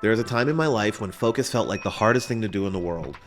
There was a time in my life when focus felt like the hardest thing to do in the world.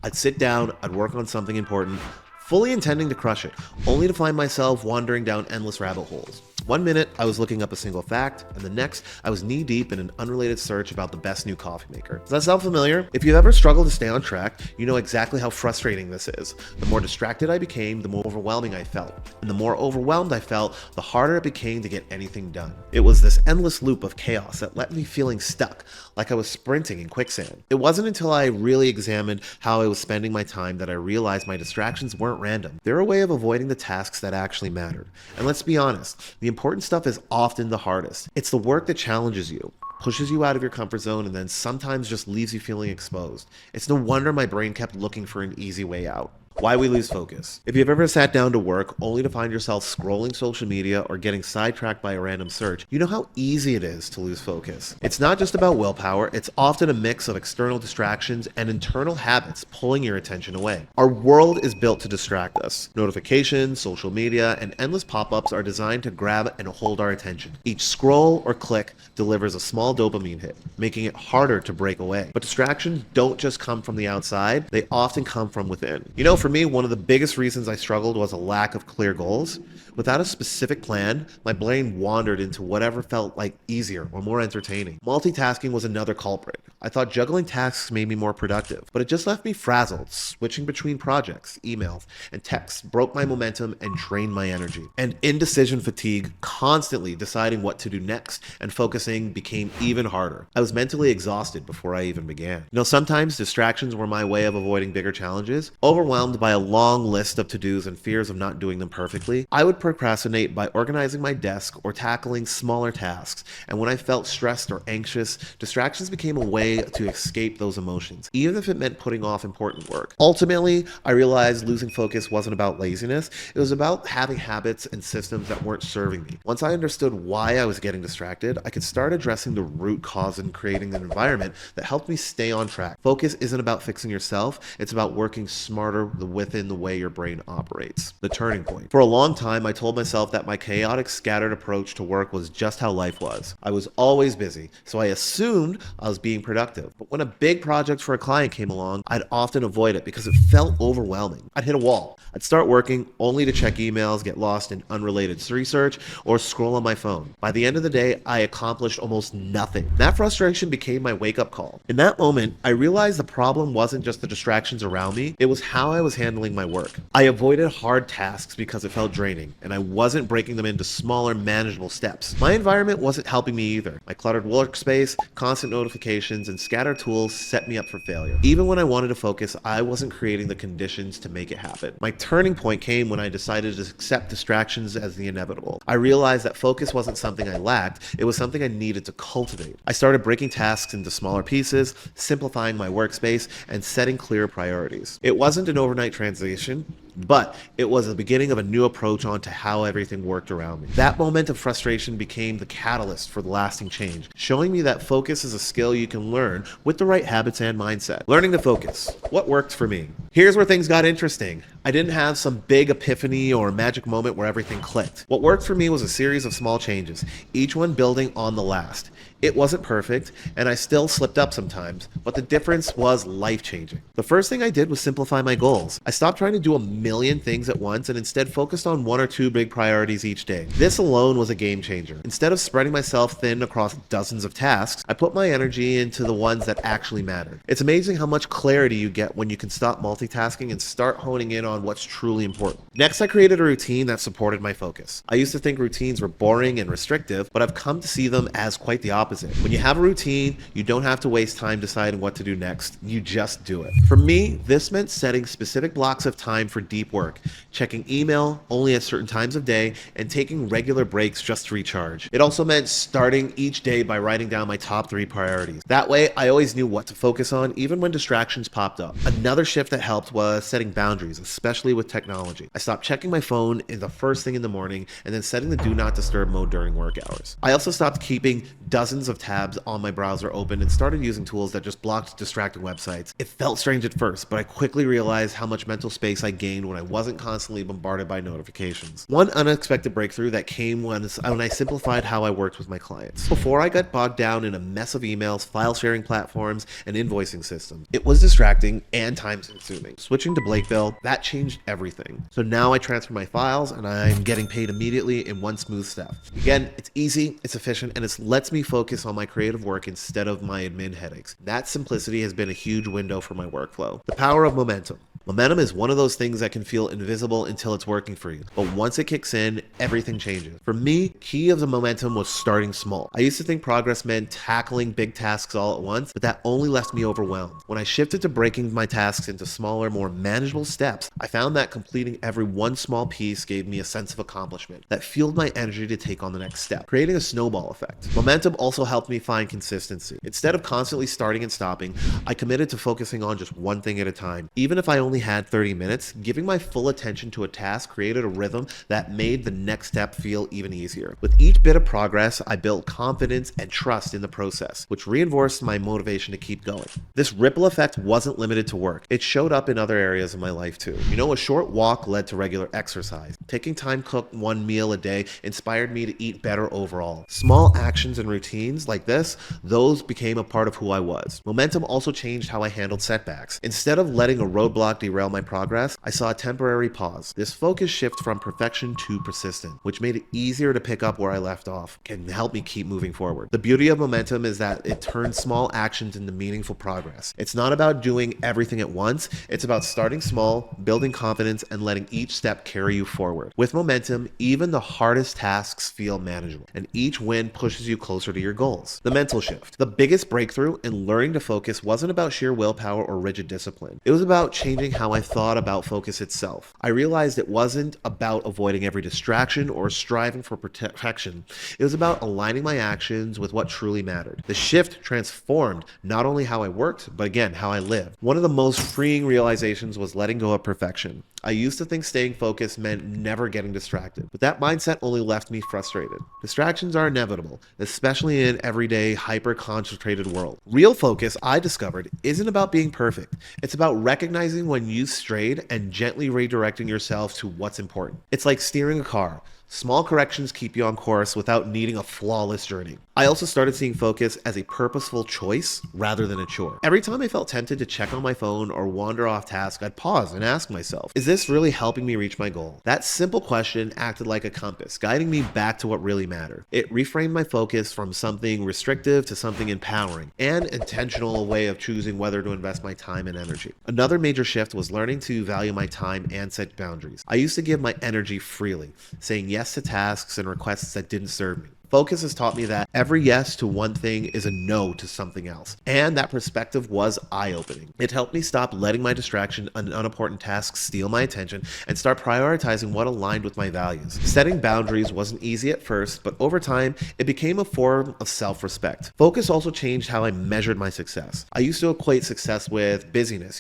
I'd sit down, I'd work on something important, fully intending to crush it, only to find myself wandering down endless rabbit holes. One minute, I was looking up a single fact, and the next, I was knee-deep in an unrelated search about the best new coffee maker. Does that sound familiar? If you've ever struggled to stay on track, you know exactly how frustrating this is. The more distracted I became, the more overwhelming I felt. And the more overwhelmed I felt, the harder it became to get anything done. It was this endless loop of chaos that left me feeling stuck, like I was sprinting in quicksand. It wasn't until I really examined how I was spending my time that I realized my distractions weren't random. They're a way of avoiding the tasks that actually mattered. And let's be honest, the important stuff is often the hardest. It's the work that challenges you, pushes you out of your comfort zone, and then sometimes just leaves you feeling exposed. It's no wonder my brain kept looking for an easy way out. Why we lose focus. If you've ever sat down to work only to find yourself scrolling social media or getting sidetracked by a random search, you know how easy it is to lose focus. It's not just about willpower, it's often a mix of external distractions and internal habits pulling your attention away. Our world is built to distract us. Notifications, social media, and endless pop-ups are designed to grab and hold our attention. Each scroll or click delivers a small dopamine hit, making it harder to break away. But distractions don't just come from the outside, they often come from within. You know, for me, one of the biggest reasons I struggled was a lack of clear goals. Without a specific plan, my brain wandered into whatever felt like easier or more entertaining. Multitasking was another culprit. I thought juggling tasks made me more productive, but it just left me frazzled. Switching between projects, emails, and texts broke my momentum and drained my energy. And indecision fatigue, constantly deciding what to do next and focusing, became even harder. I was mentally exhausted before I even began. You know, sometimes distractions were my way of avoiding bigger challenges. Overwhelmed by a long list of to-dos and fears of not doing them perfectly, I would procrastinate by organizing my desk or tackling smaller tasks. And when I felt stressed or anxious, distractions became a way to escape those emotions, even if it meant putting off important work. Ultimately, I realized losing focus wasn't about laziness. It was about having habits and systems that weren't serving me. Once I understood why I was getting distracted, I could start addressing the root cause and creating an environment that helped me stay on track. Focus isn't about fixing yourself. It's about working smarter within the way your brain operates. The turning point. For a long time, I told myself that my chaotic, scattered approach to work was just how life was. I was always busy, so I assumed I was being productive. But when a big project for a client came along, I'd often avoid it because it felt overwhelming. I'd hit a wall. I'd start working only to check emails, get lost in unrelated research, or scroll on my phone. By the end of the day, I accomplished almost nothing. That frustration became my wake-up call. In that moment, I realized the problem wasn't just the distractions around me, it was how I was handling my work. I avoided hard tasks because it felt draining, and I wasn't breaking them into smaller, manageable steps. My environment wasn't helping me either. My cluttered workspace, constant notifications, and scattered tools set me up for failure. Even when I wanted to focus, I wasn't creating the conditions to make it happen. My turning point came when I decided to accept distractions as the inevitable. I realized that focus wasn't something I lacked, it was something I needed to cultivate. I started breaking tasks into smaller pieces, simplifying my workspace, and setting clear priorities. It wasn't an overnight transition, but it was the beginning of a new approach onto how everything worked around me. That moment of frustration became the catalyst for the lasting change, showing me that focus is a skill you can learn with the right habits and mindset. Learning to focus. What worked for me? Here's where things got interesting. I didn't have some big epiphany or magic moment where everything clicked. What worked for me was a series of small changes, each one building on the last. It wasn't perfect, and I still slipped up sometimes, but the difference was life-changing. The first thing I did was simplify my goals. I stopped trying to do a million things at once and instead focused on one or two big priorities each day. This alone was a game changer. Instead of spreading myself thin across dozens of tasks, I put my energy into the ones that actually mattered. It's amazing how much clarity you get when you can stop multitasking and start honing in on what's truly important. Next, I created a routine that supported my focus. I used to think routines were boring and restrictive, but I've come to see them as quite the opposite. When you have a routine, you don't have to waste time deciding what to do next. You just do it. For me, this meant setting specific blocks of time for deep work, checking email only at certain times of day, and taking regular breaks just to recharge. It also meant starting each day by writing down my top 3 priorities. That way, I always knew what to focus on, even when distractions popped up. Another shift that helped was setting boundaries, especially with technology. I stopped checking my phone in the first thing in the morning and then setting the do not disturb mode during work hours. I also stopped keeping dozens of tabs on my browser open and started using tools that just blocked distracting websites. It felt strange at first, but I quickly realized how much mental space I gained when I wasn't constantly bombarded by notifications. One unexpected breakthrough that came when I simplified how I worked with my clients. Before I got bogged down in a mess of emails, file sharing platforms, and invoicing systems, it was distracting and time consuming. Switching to Blakebill, that changed everything. So now I transfer my files and I'm getting paid immediately in one smooth step. Again, it's easy, it's efficient, and it lets me focus on my creative work instead of my admin headaches. That simplicity has been a huge window for my workflow. The power of momentum. Momentum is one of those things that can feel invisible until it's working for you. But once it kicks in, everything changes. For me, key of the momentum was starting small. I used to think progress meant tackling big tasks all at once, but that only left me overwhelmed. When I shifted to breaking my tasks into smaller, more manageable steps, I found that completing every one small piece gave me a sense of accomplishment that fueled my energy to take on the next step, creating a snowball effect. Momentum also helped me find consistency. Instead of constantly starting and stopping, I committed to focusing on just one thing at a time. Even if I only had 30 minutes, giving my full attention to a task created a rhythm that made the next step feel even easier. With each bit of progress, I built confidence and trust in the process, which reinforced my motivation to keep going. This ripple effect wasn't limited to work. It showed up in other areas of my life too. A short walk led to regular exercise. Taking time to cook one meal a day inspired me to eat better overall. Small actions and routines like this, those became a part of who I was. Momentum also changed how I handled setbacks. Instead of letting a roadblock derail my progress, I saw a temporary pause. This focus shift from perfection to persistent, which made it easier to pick up where I left off, can help me keep moving forward. The beauty of momentum is that it turns small actions into meaningful progress. It's not about doing everything at once, it's about starting small, building confidence, and letting each step carry you forward. With momentum, even the hardest tasks feel manageable, and each win pushes you closer to your goals. The mental shift. The biggest breakthrough in learning to focus wasn't about sheer willpower or rigid discipline. It was about changing how I thought about focus itself. I realized it wasn't about avoiding every distraction or striving for perfection. It was about aligning my actions with what truly mattered. The shift transformed not only how I worked, but again, how I lived. One of the most freeing realizations was letting go of perfection. I used to think staying focused meant never getting distracted, but that mindset only left me frustrated. Distractions are inevitable, especially in an everyday, hyper-concentrated world. Real focus, I discovered, isn't about being perfect. It's about recognizing when you strayed and gently redirecting yourself to what's important. It's like steering a car. Small corrections keep you on course without needing a flawless journey. I also started seeing focus as a purposeful choice rather than a chore. Every time I felt tempted to check on my phone or wander off task, I'd pause and ask myself, is this really helping me reach my goal? That simple question acted like a compass, guiding me back to what really mattered. It reframed my focus from something restrictive to something empowering, and intentional way of choosing whether to invest my time and energy. Another major shift was learning to value my time and set boundaries. I used to give my energy freely, saying yes to tasks and requests that didn't serve me. Focus has taught me that every yes to one thing is a no to something else. And that perspective was eye-opening. It helped me stop letting my distraction and unimportant tasks steal my attention and start prioritizing what aligned with my values. Setting boundaries wasn't easy at first, but over time, it became a form of self-respect. Focus also changed how I measured my success. I used to equate success with busyness,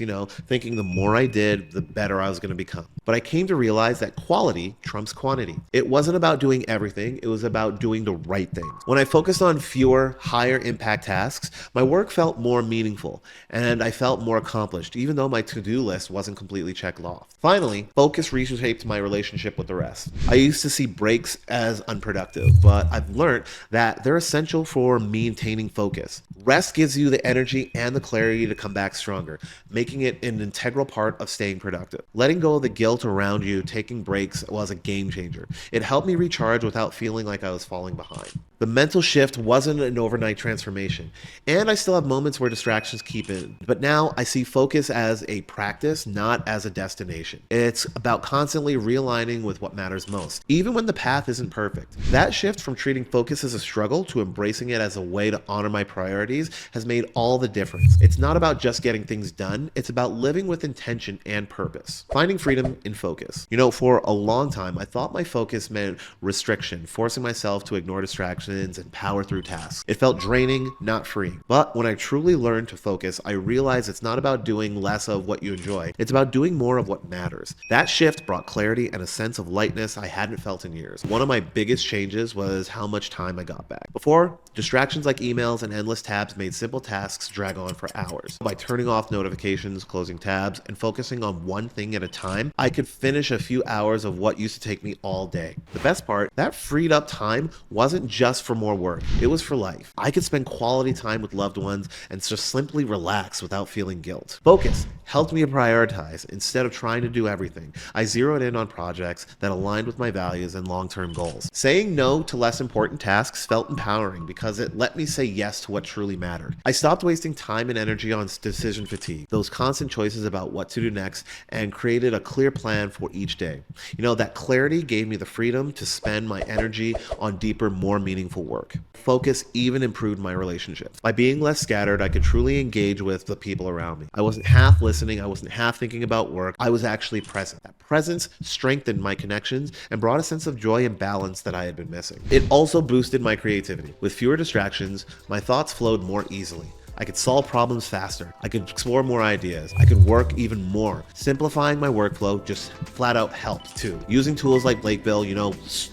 thinking the more I did, the better I was going to become. But I came to realize that quality trumps quantity. It wasn't about doing everything, it was about doing the right things. When I focused on fewer, higher impact tasks, my work felt more meaningful and I felt more accomplished, even though my to-do list wasn't completely checked off. Finally, focus reshaped my relationship with the rest. I used to see breaks as unproductive, but I've learned that they're essential for maintaining focus. Rest gives you the energy and the clarity to come back stronger, making it an integral part of staying productive. Letting go of the guilt around you taking breaks was a game changer. It helped me recharge without feeling like I was falling behind. The mental shift wasn't an overnight transformation, and I still have moments where distractions keep in, but now I see focus as a practice, not as a destination. It's about constantly realigning with what matters most, even when the path isn't perfect. That shift from treating focus as a struggle to embracing it as a way to honor my priorities has made all the difference. It's not about just getting things done, it's about living with intention and purpose. Finding freedom in focus. For a long time, I thought my focus meant restriction, forcing myself to ignore distractions endorphins and power through tasks. It felt draining, not freeing. But when I truly learned to focus, I realized it's not about doing less of what you enjoy. It's about doing more of what matters. That shift brought clarity and a sense of lightness I hadn't felt in years. One of my biggest changes was how much time I got back. Before, distractions like emails and endless tabs made simple tasks drag on for hours. By turning off notifications, closing tabs, and focusing on one thing at a time, I could finish a few hours of what used to take me all day. The best part, that freed up time wasn't just for more work, it was for life. I could spend quality time with loved ones and just simply relax without feeling guilt. Focus helped me to prioritize instead of trying to do everything. I zeroed in on projects that aligned with my values and long-term goals. Saying no to less important tasks felt empowering because it let me say yes to what truly mattered. I stopped wasting time and energy on decision fatigue, those constant choices about what to do next, and created a clear plan for each day. That clarity gave me the freedom to spend my energy on deeper, more meaningful work. Focus even improved my relationships. By being less scattered, I could truly engage with the people around me. I wasn't half listening, I wasn't half thinking about work, I was actually present. That presence strengthened my connections and brought a sense of joy and balance that I had been missing. It also boosted my creativity. With fewer distractions, my thoughts flowed more easily. I could solve problems faster. I could explore more ideas. I could work even more. Simplifying my workflow just flat out helped too. Using tools like Blakebill,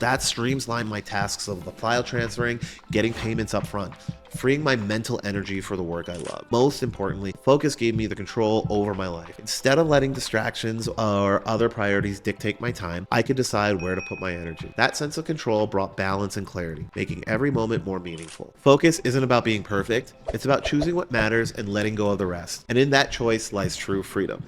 that streamlined my tasks of the file transferring, getting payments up front, freeing my mental energy for the work I love. Most importantly, focus gave me the control over my life. Instead of letting distractions or other priorities dictate my time, I could decide where to put my energy. That sense of control brought balance and clarity, making every moment more meaningful. Focus isn't about being perfect, it's about choosing what matters and letting go of the rest. And in that choice lies true freedom.